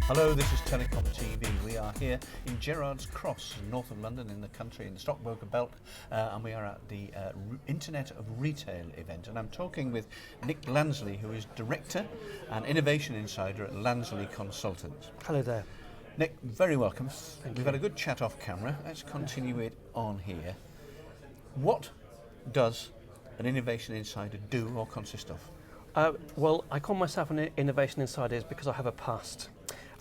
Hello, this is Telecom TV. We are here in Gerrards Cross, north of London, in the country, in the stockbroker belt, and we are at the Internet of Retail event. And I'm talking with Nick Lansley, who is Director and Innovation Insider at Lansley Consultants. Hello there. Nick, very welcome. Thank We've you. had a good chat off camera. Let's continue it on here. What does an Innovation Insider do or consist of? Well, I call myself an innovation insider because I have a past.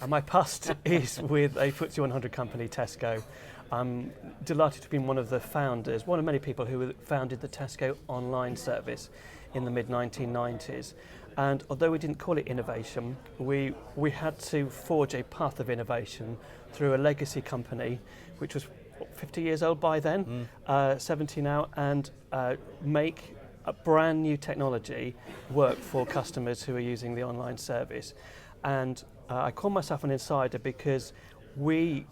And my past is with a FTSE 100 company, Tesco. I'm delighted to have been one of the founders, one of many people who founded the Tesco online service in the mid-1990s. And although we didn't call it innovation, we had to forge a path of innovation through a legacy company, which was 50 years old by then, 70 now, and make a brand new technology work for customers who are using the online service. And I call myself an insider because we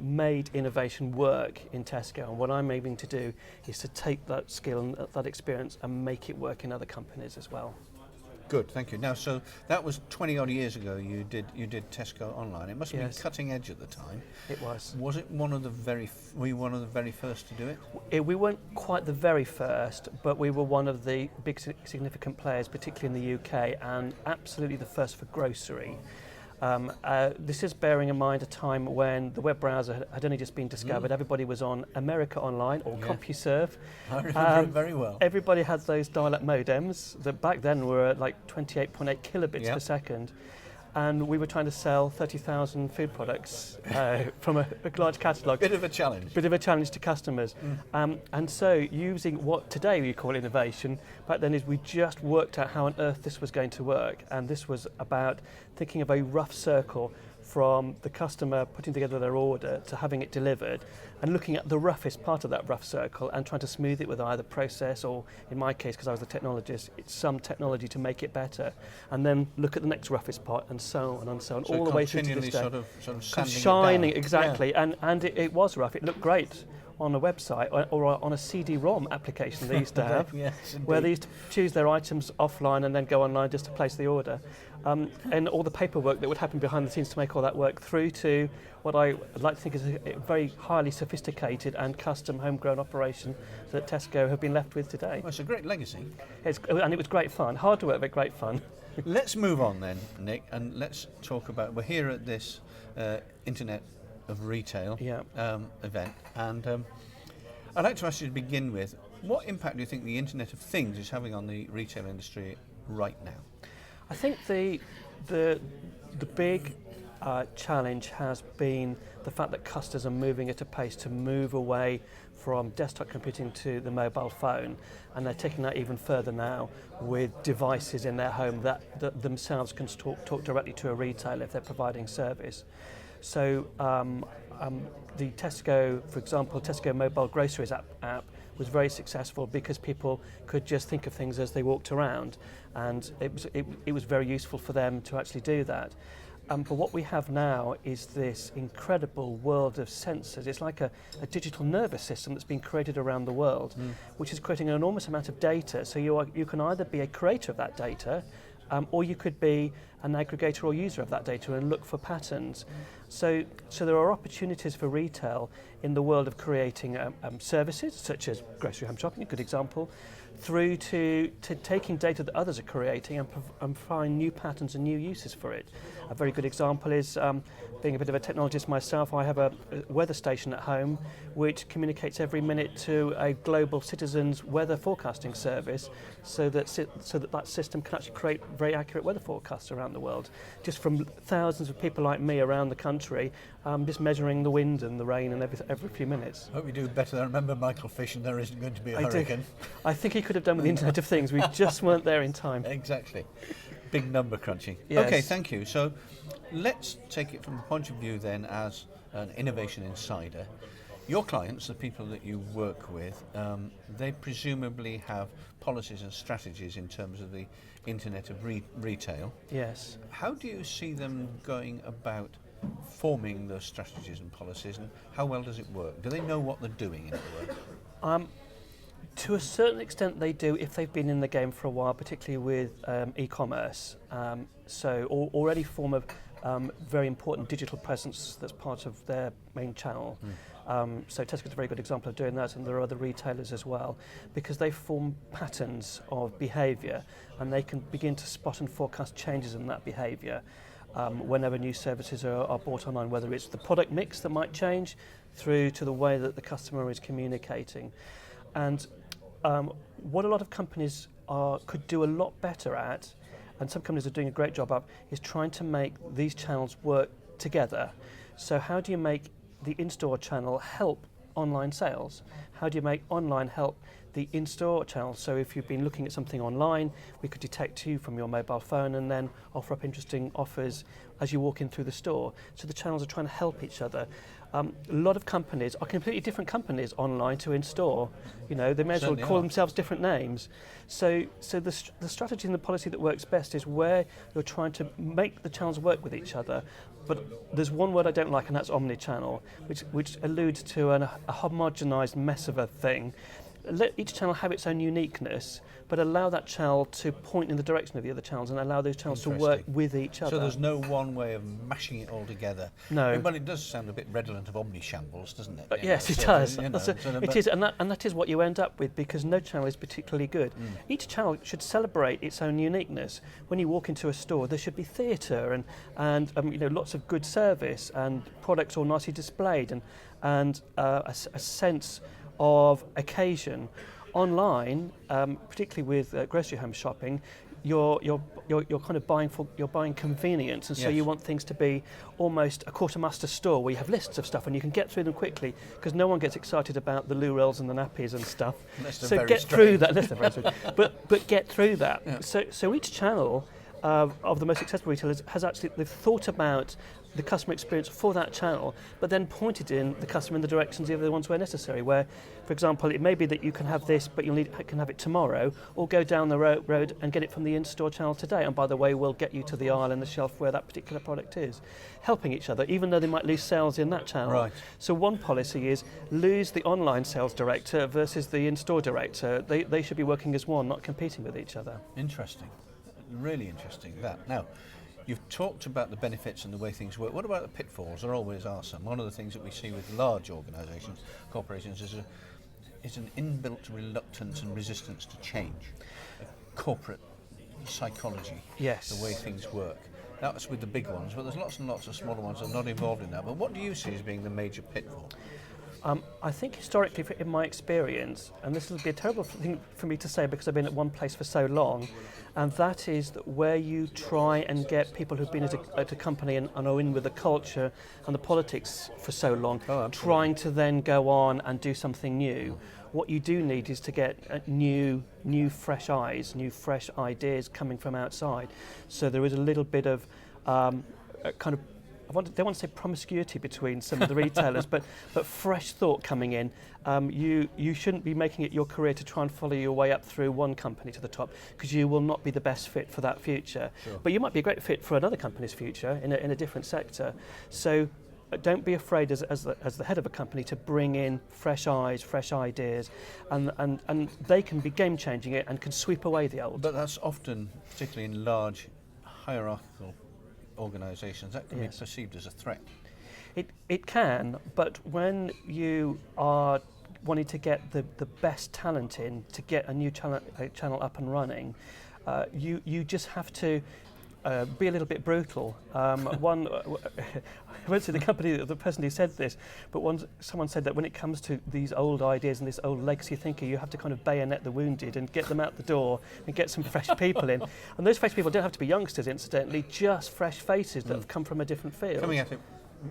made innovation work in Tesco, and what I'm aiming to do is to take that skill and that experience and make it work in other companies as well. Good, thank you. Now, so that was 20 odd years ago. You did Tesco online. It must have Yes. been cutting edge at the time. It was. Was it one of the were you one of the very first to do it? We weren't quite the very first, but we were one of the big significant players, particularly in the UK, and absolutely the first for grocery. This is bearing in mind a time when the web browser had only just been discovered. Everybody was on America Online or CompuServe. I remember it very well. Everybody had those dial-up modems that back then were at like 28.8 kilobits per second. And we were trying to sell 30,000 food products from a large catalogue. Bit of a challenge. Bit of a challenge to customers. And so using what today we call innovation, back then is we just worked out how on earth this was going to work. And this was about thinking of a rough circle from the customer putting together their order to having it delivered, and looking at the roughest part of that rough circle and trying to smooth it with either process or, in my case, because I was the technologist, it's some technology to make it better, and then look at the next roughest part, and so on and so on, So all the way through to this day. sort of sanding Shining, it down. exactly, and it was rough. It looked great on a website or on a CD-ROM application they used to have, Yes, where they indeed. used to choose their items offline and then go online just to place the order. And all the paperwork that would happen behind the scenes to make all that work, through to what I would like to think is a very highly sophisticated and custom homegrown operation that Tesco have been left with today. Well, it's a great legacy. And it was great fun, hard to work, but great fun. Let's move on then, Nick, and let's talk about, we're here at this Internet of Retail event, and I'd like to ask you to begin with, what impact do you think the Internet of Things is having on the retail industry right now? I think the big challenge has been the fact that customers are moving at a pace to move away from desktop computing to the mobile phone, and they're taking that even further now with devices in their home that themselves can talk directly to a retailer if they're providing service. So the Tesco, for example, Tesco Mobile Groceries app was very successful because people could just think of things as they walked around, and it was very useful for them to actually do that. But what we have now is this incredible world of sensors. It's like a digital nervous system that's been created around the world, which is creating an enormous amount of data. So you can either be a creator of that data, or you could be an aggregator or user of that data and look for patterns. So there are opportunities for retail in the world of creating services, such as grocery home shopping, a good example, through to taking data that others are creating and find new patterns and new uses for it. A very good example is, being a bit of a technologist myself, I have a weather station at home which communicates every minute to a global citizens weather forecasting service, so that that system can actually create very accurate weather forecasts around the world, just from thousands of people like me around the country, just measuring the wind and the rain and every few minutes. I hope you do better. I remember Michael Fish, and there isn't going to be a hurricane. I think he could have done with the Internet of Things. We just weren't there in time. Exactly. Big number crunching. Yes. Okay, thank you. So let's take it from the point of view then as an innovation insider. Your clients, the people that you work with, they presumably have policies and strategies in terms of the Internet of Retail. Yes. How do you see them going about forming those strategies and policies, and how well does it work? Do they know what they're doing, in other words? To a certain extent they do, if they've been in the game for a while, particularly with e-commerce. So already form of very important digital presence that's part of their main channel. So Tesco's a very good example of doing that, and there are other retailers as well, because they form patterns of behaviour, and they can begin to spot and forecast changes in that behaviour whenever new services are brought online, whether it's the product mix that might change through to the way that the customer is communicating. And what a lot of companies could do a lot better at, and some companies are doing a great job of, is trying to make these channels work together. So how do you make the in-store channel help online sales? How do you make online help the in-store channel? So if you've been looking at something online, we could detect you from your mobile phone and then offer up interesting offers as you walk in through the store. So the channels are trying to help each other. A lot of companies are completely different companies online to in-store. You know, they may as well call themselves different names. So the strategy and the policy that works best is where you're trying to make the channels work with each other. But there's one word I don't like, and that's omni-channel, which alludes to a homogenised mess of a thing. Let each channel have its own uniqueness, but allow that channel to point in the direction of the other channels and allow those channels to work with each other. So there's no one way of mashing it all together. No. But it does sound a bit redolent of omni-shambles, doesn't it? Yes, it does. It is, and that is what you end up with, because no channel is particularly good. Each channel should celebrate its own uniqueness. When you walk into a store, there should be theatre and lots of good service and products all nicely displayed and a sense of occasion. Online, particularly with grocery home shopping, you're kind of buying convenience, and so you want things to be almost a quartermaster store where you have lists of stuff and you can get through them quickly, because no one gets excited about the loo rolls and the nappies and stuff. So get through that. But get through that. Yeah. So each channel of the most successful retailers they've thought about the customer experience for that channel, but then pointed in the customer in the directions of the ones where necessary. Where, for example, it may be that you can have this, but can have it tomorrow, or go down the road and get it from the in-store channel today. And by the way, we'll get you to the aisle and the shelf where that particular product is, helping each other, even though they might lose sales in that channel. Right. So one policy is lose the online sales director versus the in-store director. They should be working as one, not competing with each other. Interesting. Really interesting, that. Now, you've talked about the benefits and the way things work. What about the pitfalls? There always are some. One of the things that we see with large organisations, corporations, is an inbuilt reluctance and resistance to change. Corporate psychology, yes, the way things work. That's with the big ones, but there's lots and lots of smaller ones that are not involved in that. But what do you see as being the major pitfall? I think historically, in my experience, and this will be a terrible thing for me to say because I've been at one place for so long, and that is that where you try and get people who've been at a company and are in with the culture and the politics for so long, trying to then go on and do something new. What you do need is to get new fresh eyes, new fresh ideas coming from outside. So there is a little bit of kind of, don't want to say promiscuity between some of the retailers, but fresh thought coming in. You shouldn't be making it your career to try and follow your way up through one company to the top, because you will not be the best fit for that future. Sure. But you might be a great fit for another company's future in a different sector. So don't be afraid as the head of a company to bring in fresh eyes, fresh ideas, and they can be game changing it and can sweep away the old. But that's often, particularly in large hierarchical organisations, that can be perceived as a threat. It can, but when you are wanting to get the best talent in to get a new channel up and running, you just have to be a little bit brutal. I won't say the person who said this, but someone said that when it comes to these old ideas and this old legacy thinking, you have to kind of bayonet the wounded and get them out the door and get some fresh people in. And those fresh people don't have to be youngsters, incidentally, just fresh faces that have come from a different field. Coming at it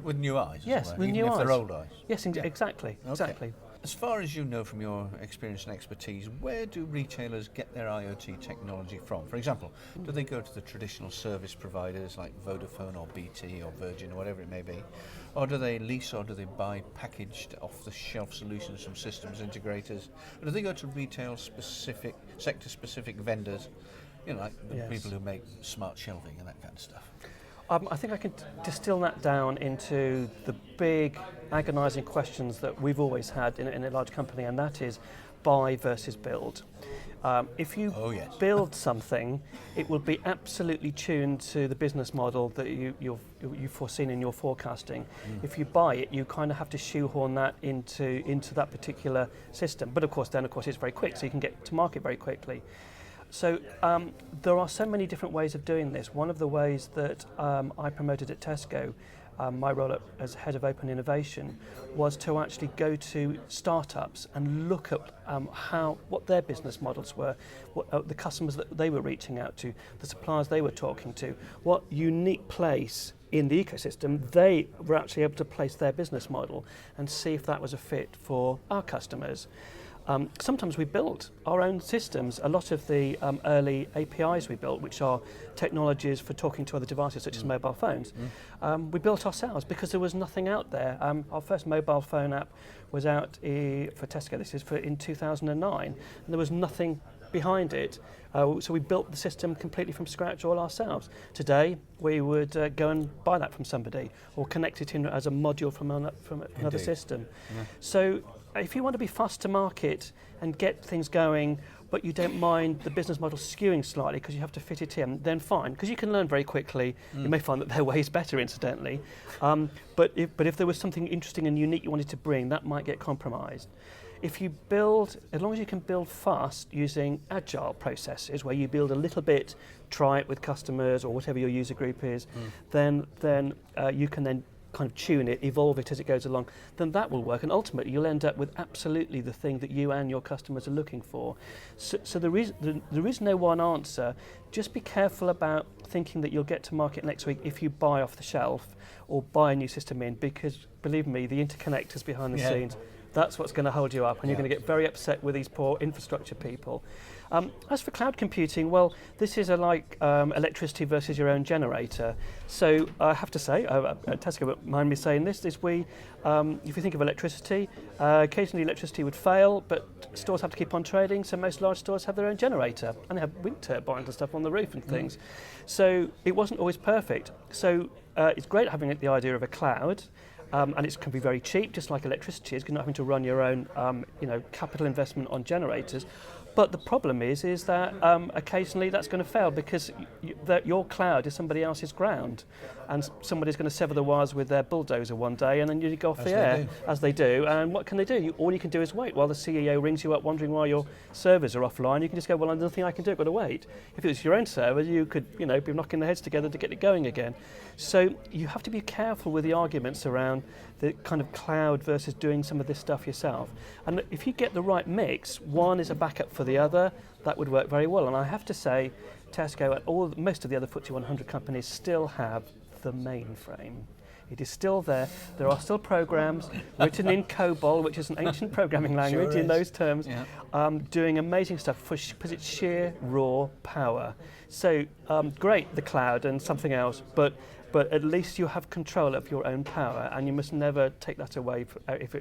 with new eyes. Yes, with even new if eyes. They're old eyes. Yes, exactly. Okay. Exactly. As far as you know from your experience and expertise, where do retailers get their IoT technology from? For example, do they go to the traditional service providers like Vodafone or BT or Virgin or whatever it may be? Or do they lease or do they buy packaged off-the-shelf solutions from systems integrators? Or do they go to retail-specific, sector-specific vendors, like the people who make smart shelving and that kind of stuff? I think I can distill that down into the big, agonising questions that we've always had in a large company, and that is buy versus build. If you Oh, yes. build something, it will be absolutely tuned to the business model that you've foreseen in your forecasting. If you buy it, you kind of have to shoehorn that into that particular system. But of course, it's very quick, so you can get to market very quickly. So there are so many different ways of doing this. One of the ways that I promoted at Tesco, my role as head of open innovation, was to actually go to startups and look at what their business models were, what the customers that they were reaching out to, the suppliers they were talking to, what unique place in the ecosystem they were actually able to place their business model, and see if that was a fit for our customers. Sometimes we built our own systems. A lot of the early APIs we built, which are technologies for talking to other devices such as mobile phones, we built ourselves because there was nothing out there. Our first mobile phone app was out for Tesco, in 2009, and there was nothing behind it. So we built the system completely from scratch all ourselves. Today, we would go and buy that from somebody or connect it in as a module from another system. Yeah. So if you want to be fast to market and get things going, but you don't mind the business model skewing slightly because you have to fit it in, then fine, because you can learn very quickly. You may find that their way is better, incidentally. But if there was something interesting and unique you wanted to bring, that might get compromised. If you build, as long as you can build fast using agile processes, where you build a little bit, try it with customers or whatever your user group is, then you can then kind of tune it, evolve it as it goes along, then that will work, and ultimately you'll end up with absolutely the thing that you and your customers are looking for. So there is no one answer. Just be careful about thinking that you'll get to market next week if you buy off the shelf or buy a new system in, because believe me, the interconnectors behind the scenes, that's what's going to hold you up, and you're going to get very upset with these poor infrastructure people. As for cloud computing, well, this is like electricity versus your own generator. So I have to say, Tesco won't mind me saying this, if you think of electricity, occasionally electricity would fail, but stores have to keep on trading, so most large stores have their own generator, and they have wind turbines and stuff on the roof and things. So it wasn't always perfect. So it's great having the idea of a cloud, and it can be very cheap, just like electricity is, because you're not having to run your own capital investment on generators. But the problem is that occasionally that's going to fail because your cloud is somebody else's ground, and somebody's going to sever the wires with their bulldozer one day, and then you go off the air, as they do. And what can they do? All you can do is wait while the CEO rings you up wondering why your servers are offline. You can just go, well, there's nothing I can do, I've got to wait. If it was your own server, you could be knocking their heads together to get it going again. So you have to be careful with the arguments around the kind of cloud versus doing some of this stuff yourself. And if you get the right mix, one is a backup for the other, that would work very well. And I have to say, Tesco and most of the other FTSE 100 companies still have the mainframe. It is still there. There are still programs written in COBOL, which is an ancient programming language in those terms, doing amazing stuff because it's sheer raw power. So great, the cloud and something else, but at least you have control of your own power, and you must never take that away if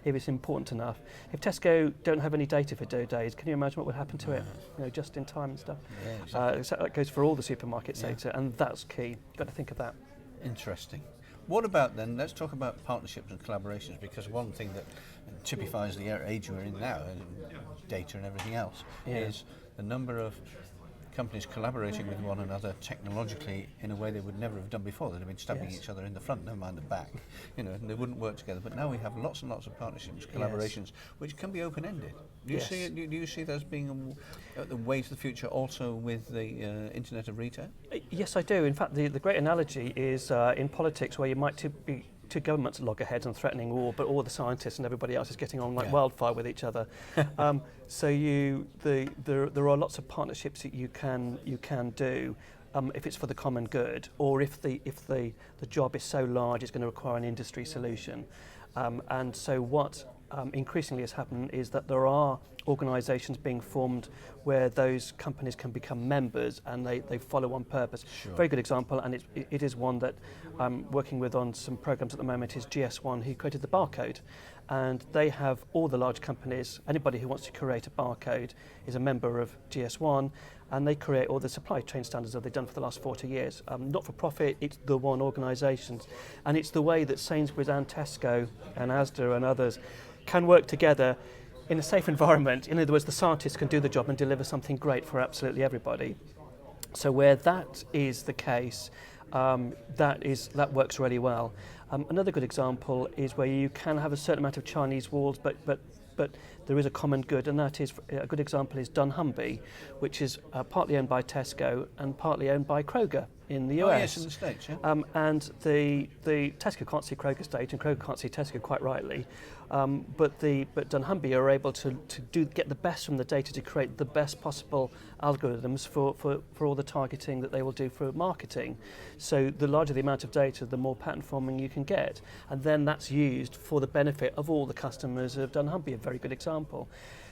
it's important enough. If Tesco don't have any data for 2 days, can you imagine what would happen to it? Just in time and stuff. Yeah, exactly. So that goes for all the supermarket sector, and that's key. You've got to think of that. Interesting. What about then, let's talk about partnerships and collaborations, because one thing that typifies the age we're in now, and data and everything else, is the number of companies collaborating with one another technologically in a way they would never have done before. They'd have been stabbing each other in the front, never mind the back, and they wouldn't work together. But now we have lots and lots of partnerships, collaborations, which can be open-ended. Do you see those being the way to the future also with the Internet of Retail? Yes, I do. In fact, the great analogy is in politics, where you might be two governments loggerheads and threatening war, but all the scientists and everybody else is getting on like wildfire with each other. So there are lots of partnerships that you can do if it's for the common good, or if the job is so large it's going to require an industry solution. And so what increasingly has happened is that there are organisations being formed where those companies can become members, and they follow one purpose. Sure. Very good example, and it is one that I'm working with on some programs at the moment, is GS1, who created the barcode. And they have all the large companies. Anybody who wants to create a barcode is a member of GS1, and they create all the supply chain standards that they've done for the last 40 years. Not for profit, it's the one organisations, and it's the way that Sainsbury's and Tesco and Asda and others can work together in a safe environment. In other words, the scientists can do the job and deliver something great for absolutely everybody. So where that is the case, that works really well. Another good example is where you can have a certain amount of Chinese walls, but there is a common good, and that is a good example is dunnhumby, which is partly owned by Tesco and partly owned by Kroger in the US. Oh yes, in the States, yeah. And the Tesco can't see Kroger state, and Kroger can't see Tesco, quite rightly. But dunnhumby are able to get the best from the data to create the best possible algorithms for all the targeting that they will do for marketing. So the larger the amount of data, the more pattern forming you can get, and then that's used for the benefit of all the customers of dunnhumby. A very good example.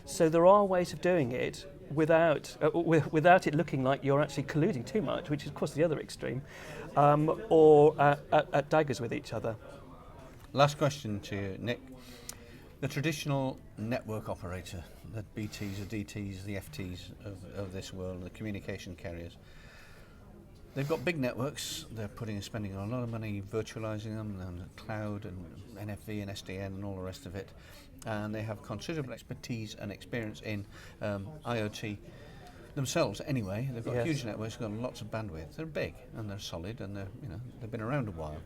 So there are ways of doing it without it looking like you're actually colluding too much, which is of course the other extreme, or at daggers with each other. Last question to you, Nick. The traditional network operator, the BTs, the DTs, the FTs of this world, the communication carriers, they've got big networks. They're spending a lot of money virtualizing them, and cloud and NFV and SDN and all the rest of it. And they have considerable expertise and experience in IoT themselves. Anyway, they've got Yes. huge networks, got lots of bandwidth. They're big and they're solid, and they've been around a while.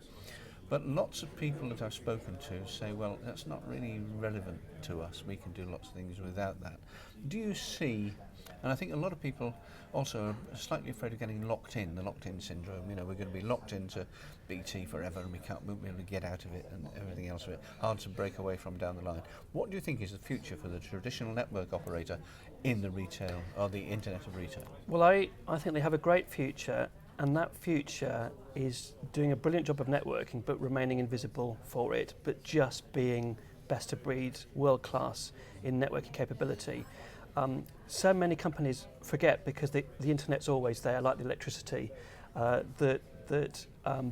But lots of people that I've spoken to say, well, that's not really relevant to us. We can do lots of things without that. Do you see, and I think a lot of people also are slightly afraid of getting locked in, the locked-in syndrome. We're going to be locked into BT forever, and we won't be able to get out of it and everything else of it. Hard to break away from down the line. What do you think is the future for the traditional network operator in the retail, or the Internet of Retail? Well, I think they have a great future, and that future is doing a brilliant job of networking but remaining invisible for it, but just being best of breed, world class in networking capability. So many companies forget, because the internet's always there, like the electricity, that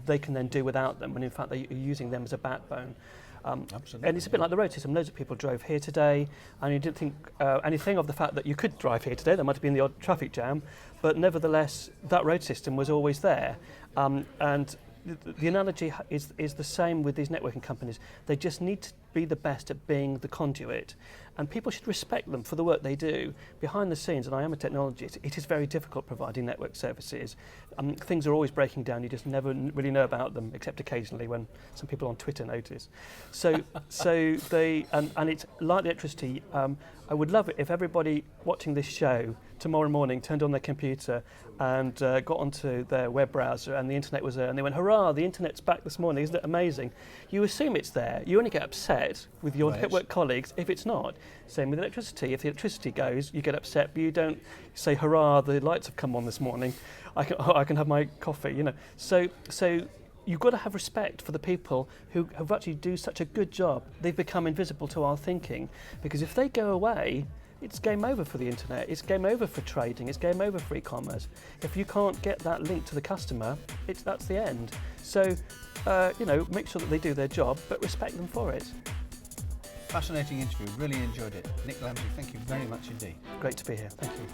they can then do without them, when in fact they're using them as a backbone. Absolutely. And it's a bit like the road system. Loads of people drove here today, and you didn't think anything of the fact that you could drive here today. There might have been the odd traffic jam, but nevertheless, that road system was always there. And the analogy is the same with these networking companies. They just need to be the best at being the conduit, and people should respect them for the work they do. Behind the scenes, and I am a technologist, it is very difficult providing network services. Things are always breaking down. You just never really know about them, except occasionally when some people on Twitter notice. So they, and it's like the electricity. I would love it if everybody watching this show tomorrow morning turned on their computer and got onto their web browser, and the internet was there, and they went, hurrah, the internet's back this morning, isn't it amazing? You assume it's there. You only get upset with your network colleagues if it's not. Same with electricity. If the electricity goes, you get upset, but you don't say, hurrah, the lights have come on this morning, I can have my coffee, So you've got to have respect for the people who have actually do such a good job. They've become invisible to our thinking, because if they go away, it's game over for the internet, it's game over for trading, it's game over for e-commerce. If you can't get that link to the customer, that's the end. So, make sure that they do their job, but respect them for it. Fascinating interview, really enjoyed it. Nick Lamsley, thank you very much indeed. Great to be here, thank you.